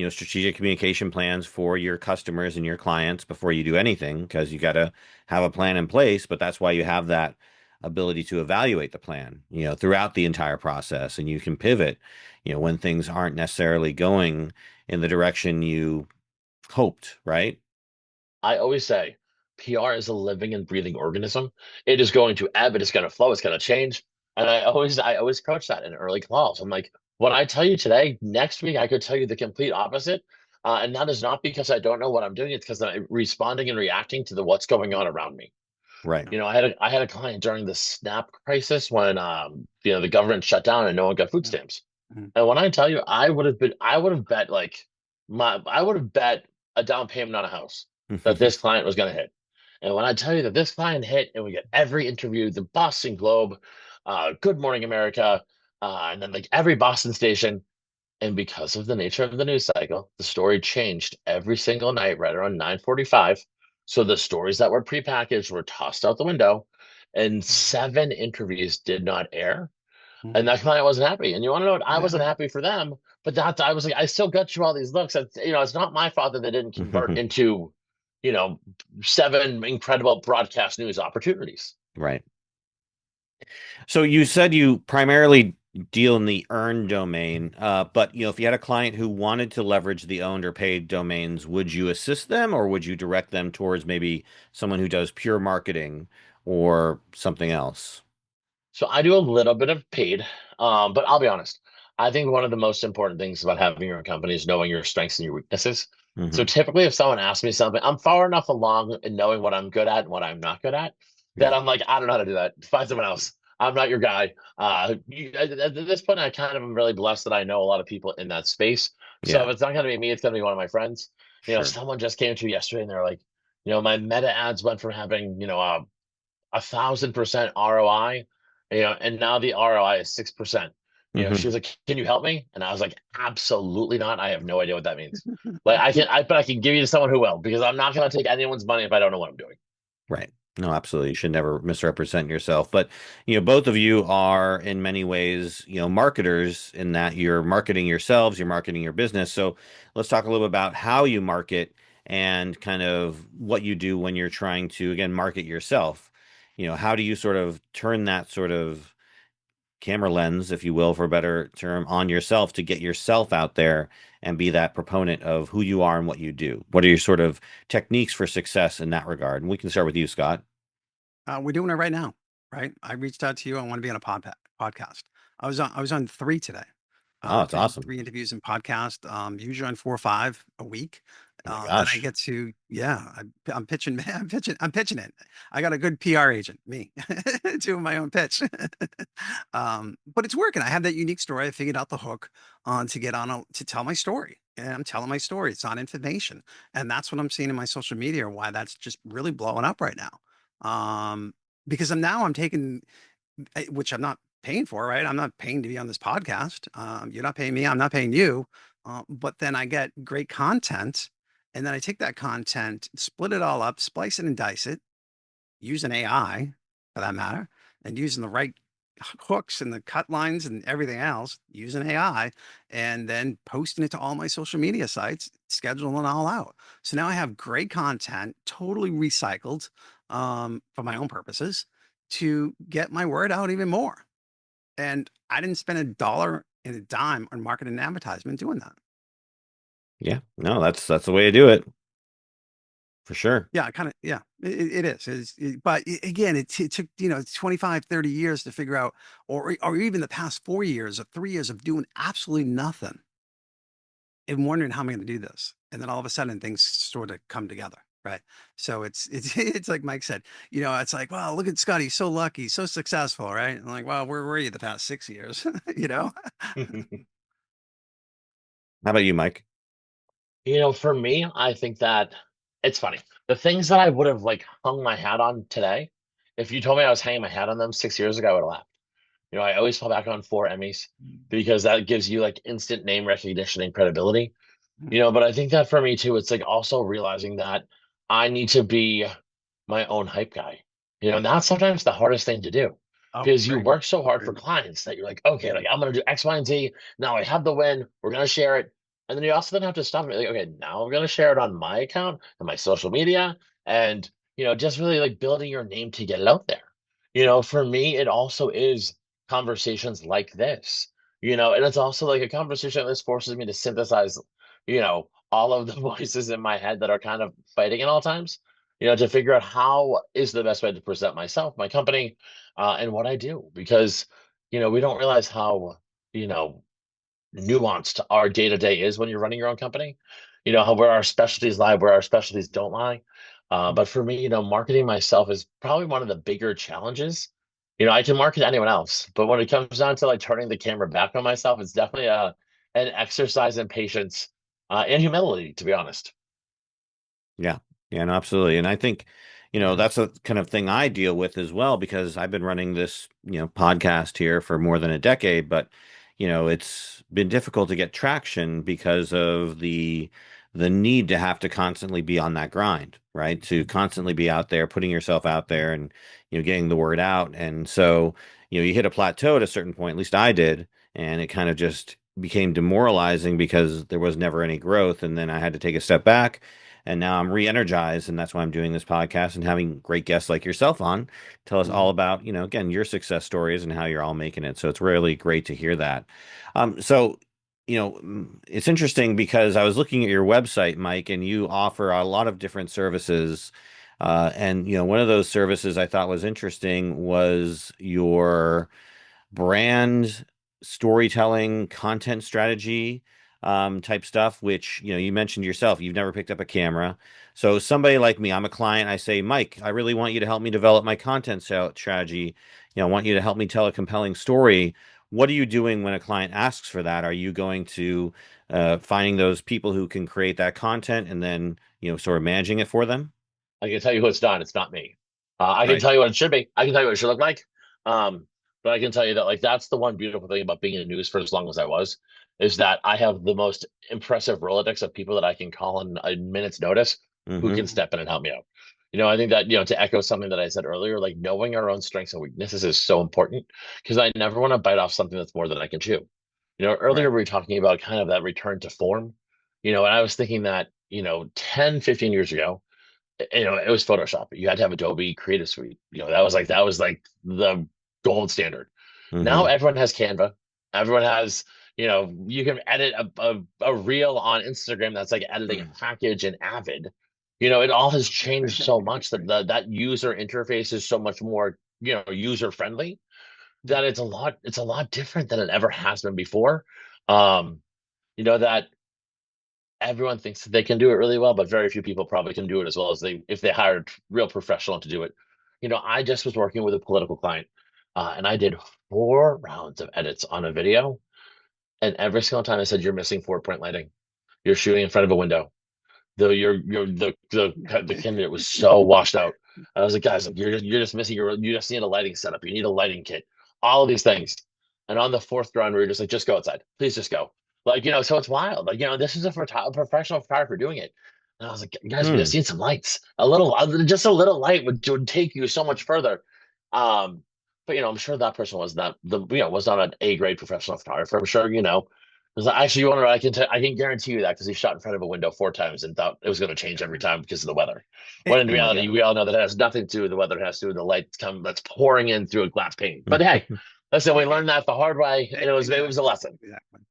strategic communication plans for your customers and your clients before you do anything, because you got to have a plan in place. But that's why you have that ability to evaluate the plan, throughout the entire process, and you can pivot, when things aren't necessarily going in the direction you hoped, right? I always say PR is a living and breathing organism. It is going to ebb, it's going to flow, it's going to change. And I always coach that in early calls. I'm like, what I tell you today, next week I could tell you the complete opposite. And that is not because I don't know what I'm doing. It's because I'm responding and reacting to the what's going on around me. Right. I had a client during the SNAP crisis when the government shut down and no one got food Yeah. stamps. Mhm. And when I tell you, I would have bet a down payment on a house that this client was going to hit. And when I tell you that this client hit, and we get every interview, the Boston Globe, Good Morning America, and then like every Boston station, and because of the nature of the news cycle, the story changed every single night right around 9:45. So the stories that were prepackaged were tossed out the window, and seven interviews did not air. And Mhm. that client wasn't happy. And you want to know what? I Yeah. wasn't happy for them, but that I was like, I still got you all these looks. It's not my fault that they didn't convert into, you know, seven incredible broadcast news opportunities. Right. So you said you primarily deal in the earned domain, but if you had a client who wanted to leverage the owned or paid domains, would you assist them, or would you direct them towards maybe someone who does pure marketing or something else? So I do a little bit of paid, but I'll be honest. I think one of the most important things about having your own company is knowing your strengths and your weaknesses. So Hmm. typically, if someone asks me something, I'm far enough along in knowing what I'm good at and what I'm not good at that Yeah. I'm like, I don't know how to do that. Find someone else. I'm not your guy. At this point, I kind of am really blessed that I know a lot of people in that space. So Yeah. if it's not going to be me, it's going to be one of my friends. Sure. Someone just came to me yesterday and they're like, my meta ads went from having, 1,000% ROI, and now the ROI is 6%. She was Hmm. like, "Can you help me?" And I was like, "Absolutely not. I have no idea what that means." Like but I can give you to someone who will, because I'm not going to take anyone's money if I don't know what I'm doing. Right. No, absolutely. You should never misrepresent yourself. But, both of you are in many ways, marketers in that you're marketing yourselves, you're marketing your business. So let's talk a little bit about how you market and kind of what you do when you're trying to, again, market yourself. How do you sort of turn that sort of camera lens, if you will, for a better term, on yourself to get yourself out there and be that proponent of who you are and what you do? What are your sort of techniques for success in that regard? And we can start with you, Scott. We're doing it right now, right? I reached out to you. I want to be on a podcast. I was on three today. Oh, it's I did awesome. three interviews in podcast, usually on 4 or 5 a week. Oh my Then I gosh. get to, yeah, I'm pitching, I'm pitching it. I got a good PR agent, me, doing my own pitch. But it's working. I have that unique story. I figured out the hook on to get on to tell my story. And I'm telling my story. It's on information. And that's what I'm seeing in my social media, why that's just really blowing up right now. Um, because I'm taking, which I'm not paying for, right? I'm not paying to be on this podcast. You're not paying me. I'm not paying you. But then I get great content, and then I take that content, split it all up, splice it and dice it, using AI for that matter, and using the right hooks and the cut lines and everything else, using AI, and then posting it to all my social media sites, scheduling it all out. So now I have great content, totally recycled for my own purposes to get my word out even more. And I didn't spend a dollar and a dime on marketing and advertisement doing that. Yeah, no, that's the way to do it for sure. Yeah, kind of. Yeah, it is. But again, it took 25, 30 years to figure out, or even the past 4 years or 3 years of doing absolutely nothing and wondering how am I going to do this, and then all of a sudden things sort of come together, right? So it's it's like Mike said, it's like, wow, look at Scott, he's so lucky, so successful, right? I'm like, well, where were you the past 6 years? you know? How about you, Mike? For me, I think that it's funny. The things that I would have like hung my hat on today, if you told me I was hanging my hat on them 6 years ago, I would have laughed. I always fall back on 4 Emmys because that gives you like instant name recognition and credibility. But I think that for me too, it's like also realizing that I need to be my own hype guy. And that's sometimes the hardest thing to do Oh, because you very work so hard very for much. clients that you're like, okay, like I'm gonna do X, Y, and Z. Now I have the win. We're gonna share it. And then you also then have to stop and be like, okay, now I'm gonna share it on my account and my social media and just really like building your name to get it out there. For me, it also is conversations like this. And it's also like a conversation like this forces me to synthesize, all of the voices in my head that are kind of fighting at all times, to figure out how is the best way to present myself, my company, and what I do. Because, we don't realize how, you know, nuanced our day to day is when you're running your own company. How where our specialties lie, where our specialties don't lie. But for me, marketing myself is probably one of the bigger challenges. I can market anyone else, but when it comes down to like turning the camera back on myself, it's definitely an exercise in patience and humility, to be honest. Yeah. Yeah, no, absolutely. And I think, Mhm. that's a kind of thing I deal with as well because I've been running this, podcast here for more than a decade, but it's been difficult to get traction because of the need to have to constantly be on that grind, right? To constantly be out there, putting yourself out there and, getting the word out. And so, you hit a plateau at a certain point, at least I did, and it kind of just became demoralizing because there was never any growth. And then I had to take a step back and now I'm re-energized, and that's why I'm doing this podcast and having great guests like yourself on tell us all Mhm. about, again, your success stories and how you're all making it. So it's really great to hear that. So, it's interesting because I was looking at your website, Mike, and you offer a lot of different services. And one of those services I thought was interesting was your brand storytelling, content strategy type stuff, which, you mentioned yourself, you've never picked up a camera. So somebody like me, I'm a client, I say, Mike, I really want you to help me develop my content strategy. I want you to help me tell a compelling story. what are you doing when a client asks for that? Are you going to finding those people who can create that content and then, sort of managing it for them? I can tell you who it's done. It's not me. I can Right. tell you what it should be. I can tell you what it should look like. Um, but I can tell you that like that's the one beautiful thing about being in the news for as long as I was, is that I have the most impressive Rolodex of people that I can call in a minute's notice who Hmm. can step in and help me out. I think that, to echo something that I said earlier, like knowing our own strengths and weaknesses is so important because I never want to bite off something that's more than I can chew. Earlier Right. we were talking about kind of that return to form, and I was thinking that, 10, 15 years ago, it was Photoshop. You had to have Adobe Creative Suite. That was like the gold standard. Now Hmm. everyone has Canva. Everyone has, you can edit a reel on Instagram that's like editing a package in Avid. It all has changed so much that that user interface is so much more, user friendly that it's a lot different than it ever has been before. Um, that everyone thinks that they can do it really well, but very few people probably can do it as well as they if they hired real professional to do it. I just was working with a political client, and I did 4 rounds of edits on a video, and every single time I said, "You're missing 4-point lighting. You're shooting in front of a window." The candidate was so washed out. I was like, guys, like, you're just missing you just need a lighting setup. You need a lighting kit. All of these things. And on the fourth round, we were just like, just go outside. Please just go. Like, so it's wild. Like, this is a professional photographer doing it. And I was like, guys, we Hmm. just need some lights. Just a little light would take you so much further. Um, but I'm sure that person was not an A grade professional photographer. I'm sure, because actually, you want to? I can guarantee you that because he shot in front of a window 4 times and thought it was going to change every time because of the weather. When in Oh my reality, God. we all know that it has nothing to do with the weather. It has to do with the light that's pouring in through a glass pane. But hey, listen, we learned that the hard way, and it was a Exactly. lesson. Exactly.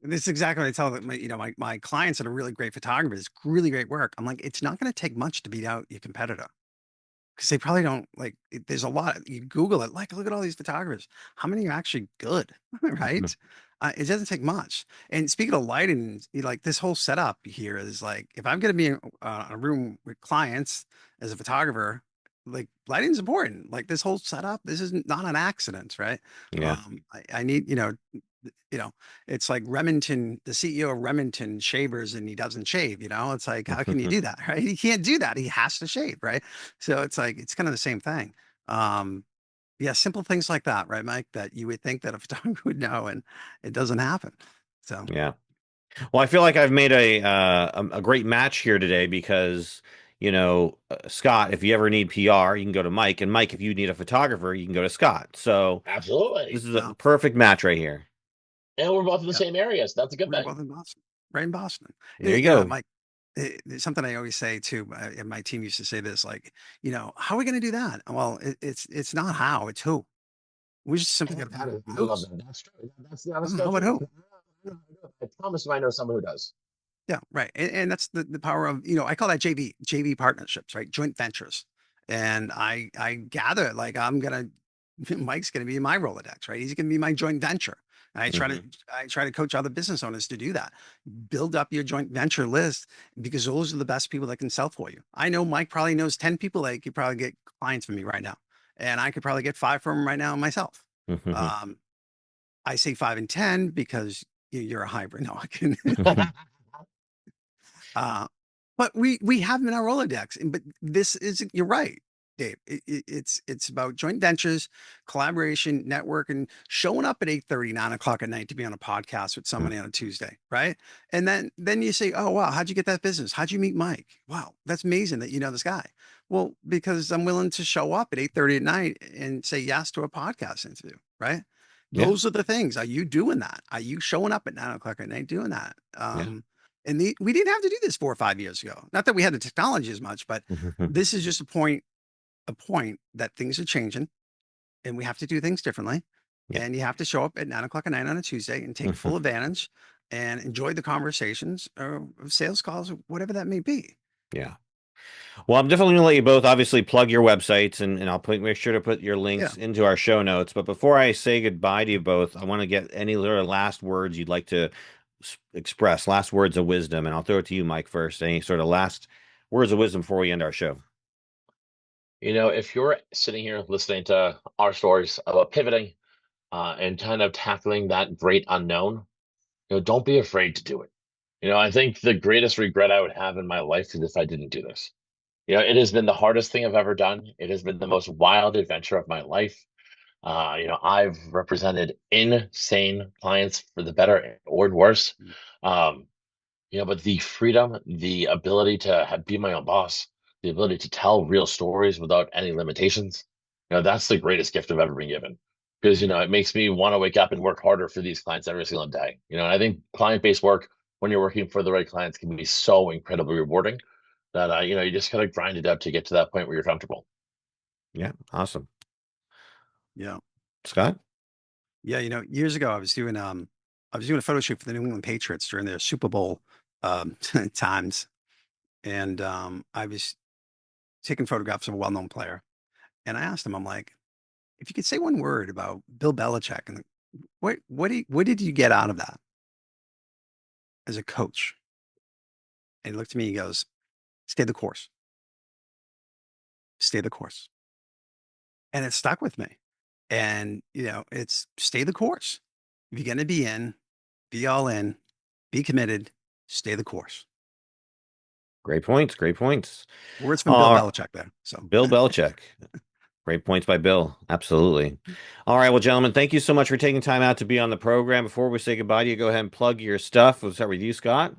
And this is exactly what I tell my clients that are really great photographers, really great work. I'm like, it's not going to take much to beat out your competitor because they probably don't like. There's a lot. You Google it, like, look at all these photographers. How many are actually good, right? It doesn't take much. And speaking of lighting, like this whole setup here is like, if I'm going to be in a room with clients as a photographer, like lighting's important. Like this whole setup, this is not an accident, right? Yeah. I need, you know, it's like Remington, the CEO of Remington shavers and he doesn't shave, it's like, how can you do that? Right? He can't do that. He has to shave, right? So it's like, it's kind of the same thing. Um, yeah, simple things like that, right, Mike? That you would think that a photographer would know and it doesn't happen. So Yeah. Well, I feel like I've made a great match here today because, Scott, if you ever need PR, you can go to Mike, and Mike, if you need a photographer, you can go to Scott. So this Absolutely. is a well, perfect match right here. And we're both in the yeah, same areas. That's a good we're thing. both in Boston, right in Boston. There you go. Mike, there's something I always say too, and my team used to say this, like, how are we going to do that? Well, it's not how, it's who. We just simply got to That find is, out I love who's. that. That's true. That's so How about true. who? I promise you, I know someone who does. Yeah, right. And that's the power of, I call that JV partnerships, right? Joint ventures. And I gather like Mike's gonna be my Rolodex, right? He's gonna be my joint venture. And Hmm. I try to coach other business owners to do that. Build up your joint venture list because those are the best people that can sell for you. I know Mike probably knows 10 people that could probably get clients from me right now. And I could probably get 5 from him right now myself. Um, I say 5 and 10 because you're a hybrid. No, I can. Uh, but we have them in our Rolodex. But this is you're right, Dave. It's about joint ventures, collaboration, network, and showing up at 8:30, 9 o'clock at night to be on a podcast with somebody on a Tuesday, right? And then you say, oh wow, how'd you get that business? How'd you meet Mike? Wow, that's amazing that you know this guy. Well, because I'm willing to show up at 8:30 at night and say yes to a podcast interview, right? Yeah. Those are the things. Are you doing that? Are you showing up at 9 o'clock at night doing that? Yeah. And we didn't have to do this 4 or 5 years ago. Not that we had the technology as much, but this is just a point that things are changing and we have to do things differently. Yeah. And you have to show up at 9 o'clock at night on a Tuesday and take full advantage and enjoy the conversations or sales calls or whatever that may be. Yeah. Well, I'm definitely going to let you both obviously plug your websites and I'll make sure to put your Yeah. links into our show notes. But before I say goodbye to you both, I want to get any little last words you'd like to express, last words of wisdom. And I'll throw it to you, Mike, first. Any sort of last words of wisdom before we end our show? If you're sitting here listening to our stories about pivoting, and kind of tackling that great unknown. Don't be afraid to do it. I think the greatest regret I would have in my life is if I didn't do this. It has been the hardest thing I've ever done. It has been the most wild adventure of my life. I've represented insane clients for the better or worse. Um, but the freedom, the ability to be my own boss, the ability to tell real stories without any limitations, that's the greatest gift I've ever been given. Because, it makes me want to wake up and work harder for these clients every single day. And I think client-based work, when you're working for the right clients, can be so incredibly rewarding that, you just gotta grind it out to get to that point where you're comfortable. Yeah. Awesome. Yeah. Scott? Yeah, years ago I was doing a photo shoot for the New England Patriots during their Super Bowl times. And I was taking photographs of a well-known player. And I asked him, I'm like, if you could say one word about Bill Belichick and what did you get out of that as a coach? And he looked at me, he goes, stay the course. Stay the course. And it stuck with me. And it's stay the course. If you're gonna be in, be all in, be committed, stay the course. Great points. Great points. Words from Bill Belichick there. So Bill Belichick. Great points by Bill. Absolutely. All right. Well, gentlemen, thank you so much for taking time out to be on the program. Before we say goodbye to you, go ahead and plug your stuff. We'll start with you, Scott.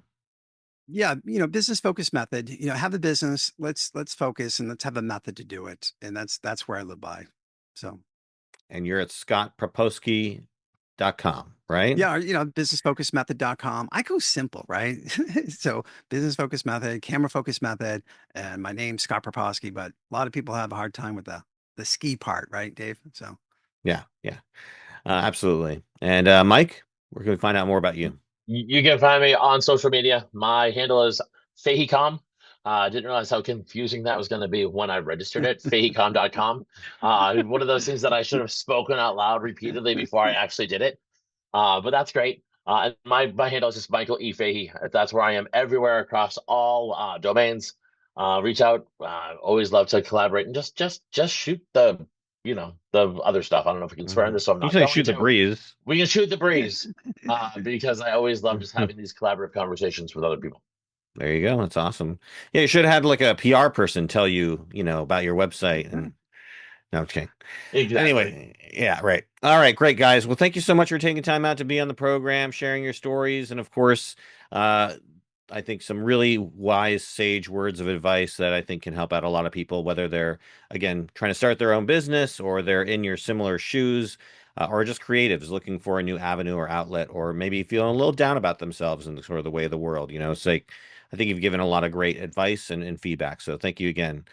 yeah, business focus method, have a business, let's focus and let's have a method to do it. And that's where I live by. So And you're at scottproposki.com, right? yeah, businessfocusmethod.com. I go simple, right? So business focus method, camera focus method, and my name's Scott Proposki, but a lot of people have a hard time with the ski part, right, Dave? So Yeah. Yeah. Absolutely. And Mike, where can we find out more about you? You can find me on social media. My handle is FaheyCom. I didn't realize how confusing that was going to be when I registered it. FaheyCom.com. One of those things that I should have spoken out loud repeatedly before I actually did it. But that's great. And my handle is just Michael E. Fahey. That's where I am everywhere across all domains. Reach out. Always love to collaborate and just shoot the other stuff. I don't know if we can swear on this, so I'm You not say going shoot the to. breeze. We can shoot the breeze because I always love just having these collaborative conversations with other people. There you go. That's awesome. Yeah, you should have had like a PR person tell you, about your website. And no, okay. Exactly. Anyway, yeah, right. All right, great guys. Well, thank you so much for taking time out to be on the program, sharing your stories, and of course, uh, I think some really wise, sage words of advice that I think can help out a lot of people, whether they're again trying to start their own business or they're in your similar shoes. Or just creatives looking for a new avenue or outlet, or maybe feeling a little down about themselves and sort of the way of the world. It's like I think you've given a lot of great advice and feedback. So thank you again,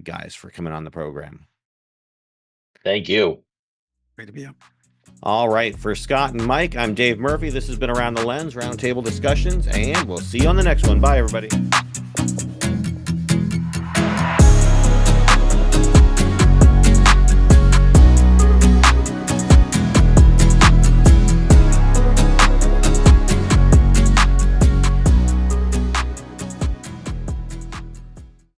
guys, for coming on the program. Thank you. great to be here. All right, for Scott and Mike, I'm Dave Murphy. This has been Around the Lens, Roundtable Discussions, and we'll see you on the next one. Bye, everybody.